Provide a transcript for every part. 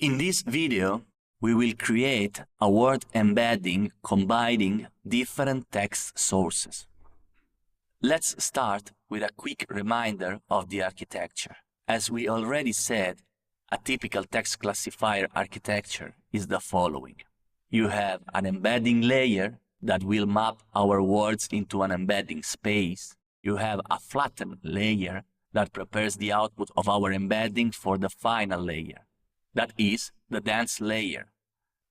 In this video, we will create a word embedding combining different text sources. Let's start with a quick reminder of the architecture. As we already said, a typical text classifier architecture is the following. You have an embedding layer that will map our words into an embedding space. You have a flattened layer that prepares the output of our embedding for the final layer. That is the dense layer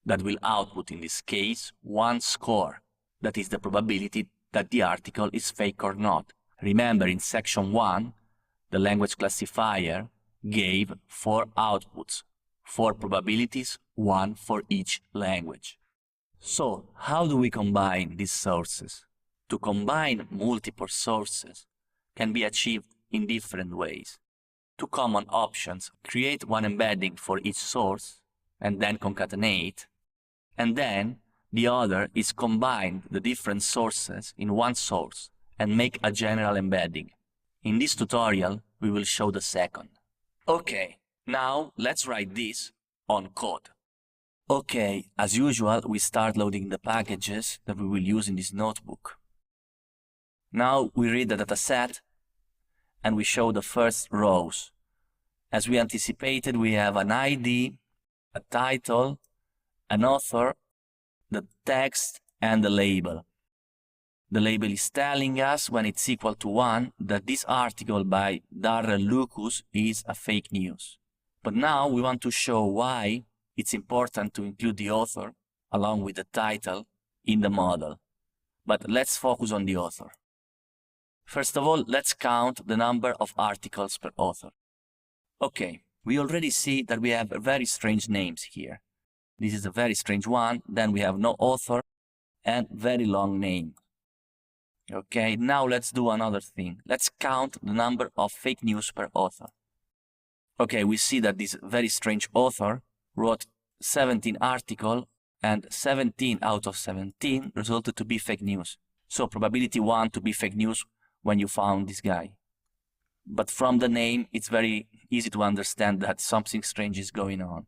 that will output, in this case, one score. That is the probability that the article is fake or not. Remember, in section 1, the language classifier gave 4 outputs, 4 probabilities, 1 for each language. So, how do we combine these sources? To combine multiple sources can be achieved in different ways. 2 common options: create one embedding for each source and then concatenate, and then the other is combine the different sources in one source and make a general embedding. In this tutorial, we will show the second. Okay, now let's write this on code. Okay, as usual, we start loading the packages that we will use in this notebook. Now we read the dataset and we show the first rows. As we anticipated, we have an ID, a title, an author, the text, and the label. The label is telling us, when it's equal to 1, that this article by Darrell Lucas is a fake news. But now we want to show why it's important to include the author along with the title in the model. But let's focus on the author. First of all, let's count the number of articles per author. Okay, we already see that we have very strange names here. This is a very strange one, then we have no author and very long name. Okay, now let's do another thing. Let's count the number of fake news per author. Okay, we see that this very strange author wrote 17 articles and 17 out of 17 resulted to be fake news. So probability 1 to be fake news when you found this guy. But from the name, it's very easy to understand that something strange is going on.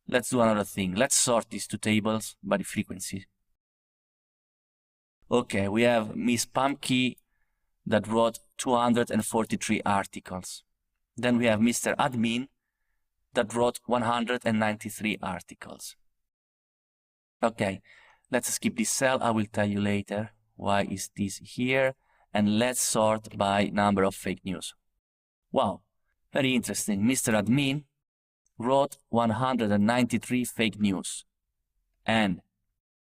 Let's do another thing. Let's sort these 2 tables by the frequency. Okay, we have Miss Pamki that wrote 243 articles. Then we have Mr. Admin that wrote 193 articles. Okay, let's skip this cell. I will tell you later why is this here. And let's sort by number of fake news. Wow, very interesting. Mr. Admin wrote 193 fake news and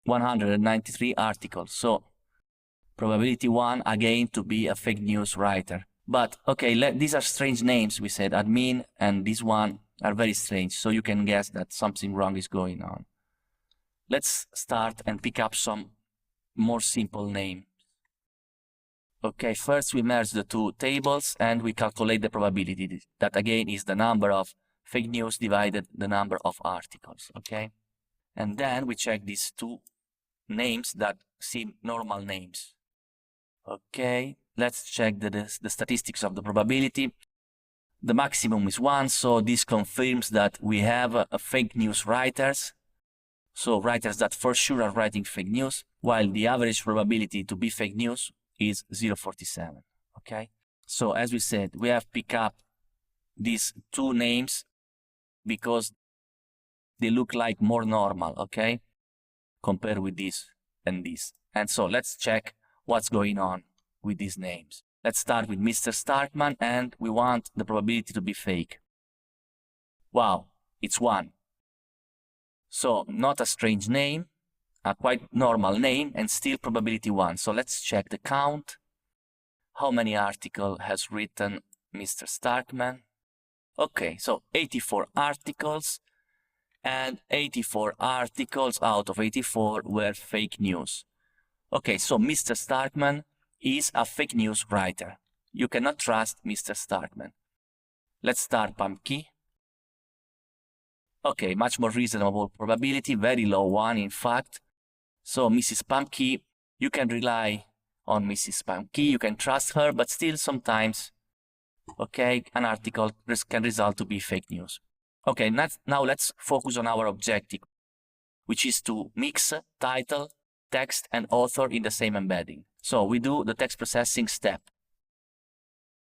193 articles. So probability 1 again to be a fake news writer. But okay, these are strange names. We said admin and this one are very strange. So you can guess that something wrong is going on. Let's start and pick up some more simple names. Okay, first we merge the 2 tables and we calculate the probability. That again is the number of fake news divided the number of articles, okay? And then we check these 2 names that seem normal names. Okay, let's check the statistics of the probability. The maximum is 1, so this confirms that we have a fake news writers. So writers that for sure are writing fake news, while the average probability to be fake news is 0.47, okay? So as we said, we have picked up these 2 names because they look like more normal, okay? Compared with this and this. And so let's check what's going on with these names. Let's start with Mr. Starkman and we want the probability to be fake. Wow, it's 1. So not a strange name, a quite normal name, and still probability 1. So let's check the count. How many articles has written Mr. Starkman? Okay, so 84 articles, and 84 articles out of 84 were fake news. Okay, so Mr. Starkman is a fake news writer. You cannot trust Mr. Starkman. Let's start Pamki. Okay, much more reasonable probability, very low one in fact. So Mrs. Pamki, you can rely on Mrs. Pamki, you can trust her, but still sometimes, okay, an article can result to be fake news. Okay, now let's focus on our objective, which is to mix title, text, and author in the same embedding. So we do the text processing step.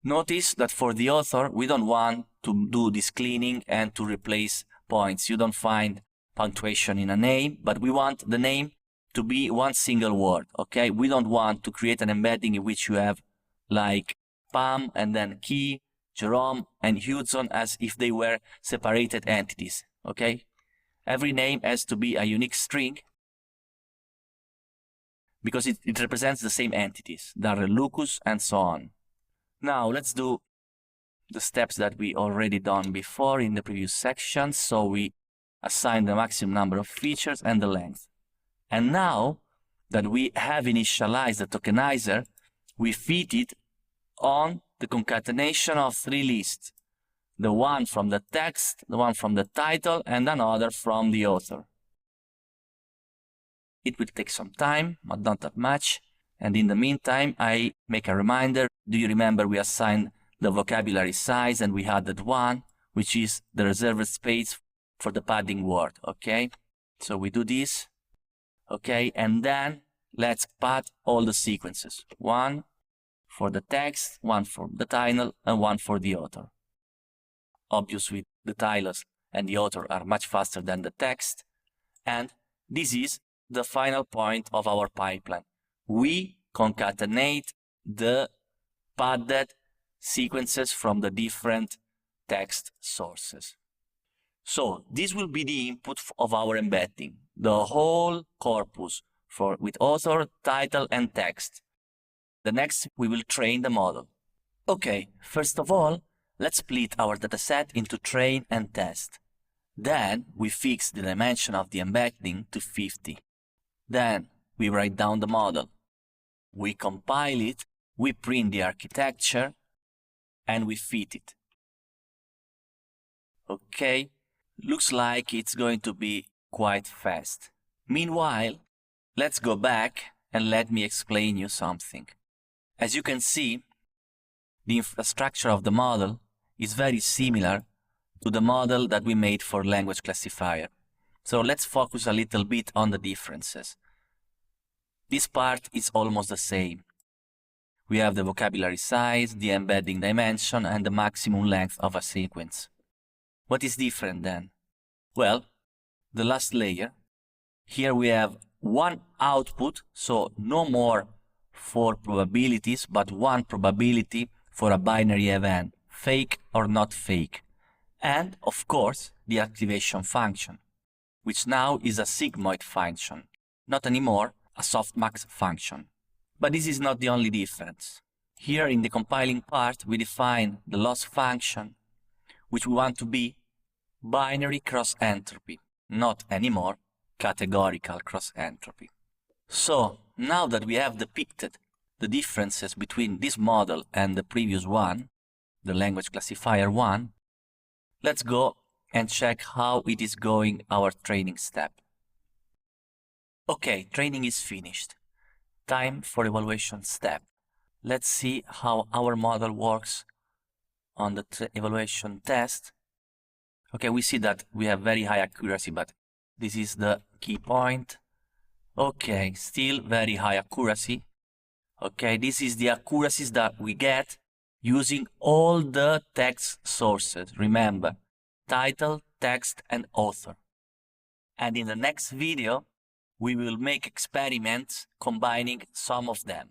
Notice that for the author, we don't want to do this cleaning and to replace points. You don't find punctuation in a name, but we want the name to be one single word, okay? We don't want to create an embedding in which you have like Pam and then Key, Jerome, and Hudson as if they were separated entities, okay? Every name has to be a unique string because it represents the same entities, Darrell, Lucas, and so on. Now let's do the steps that we already done before in the previous section. So we assign the maximum number of features and the length. And now that we have initialized the tokenizer, we feed it on the concatenation of three lists. The one from the text, the one from the title, and another from the author. It will take some time, but not that much. And in the meantime, I make a reminder. Do you remember we assigned the vocabulary size and we added one, which is the reserved space for the padding word, okay? So we do this, okay? And then let's pad all the sequences. One for the text, one for the title, and one for the author. Obviously, the titles and the author are much faster than the text. And this is the final point of our pipeline. We concatenate the padded sequences from the different text sources. So this will be the input of our embedding, the whole corpus with author, title, and text. The next, we will train the model. Okay, first of all, let's split our dataset into train and test. Then we fix the dimension of the embedding to 50. Then we write down the model. We compile it, we print the architecture, and we fit it. Okay, looks like it's going to be quite fast. Meanwhile, let's go back and let me explain you something. As you can see, the infrastructure of the model is very similar to the model that we made for language classifier. So let's focus a little bit on the differences. This part is almost the same. We have the vocabulary size, the embedding dimension, and the maximum length of a sequence. What is different then? Well, the last layer. Here we have one output, so no more 4 probabilities, but one probability for a binary event, fake or not fake. And, of course, the activation function, which now is a sigmoid function, not anymore a softmax function. But this is not the only difference. Here in the compiling part, we define the loss function, which we want to be binary cross-entropy, not anymore categorical cross-entropy. So, now that we have depicted the differences between this model and the previous one, the language classifier one, let's go and check how it is going our training step. Okay, training is finished. Time for evaluation step. Let's see how our model works on the evaluation test. Okay, we see that we have very high accuracy, but this is the key point. Okay, still very high accuracy. Okay, this is the accuracies that we get using all the text sources. Remember, title, text, and author. And in the next video, we will make experiments combining some of them.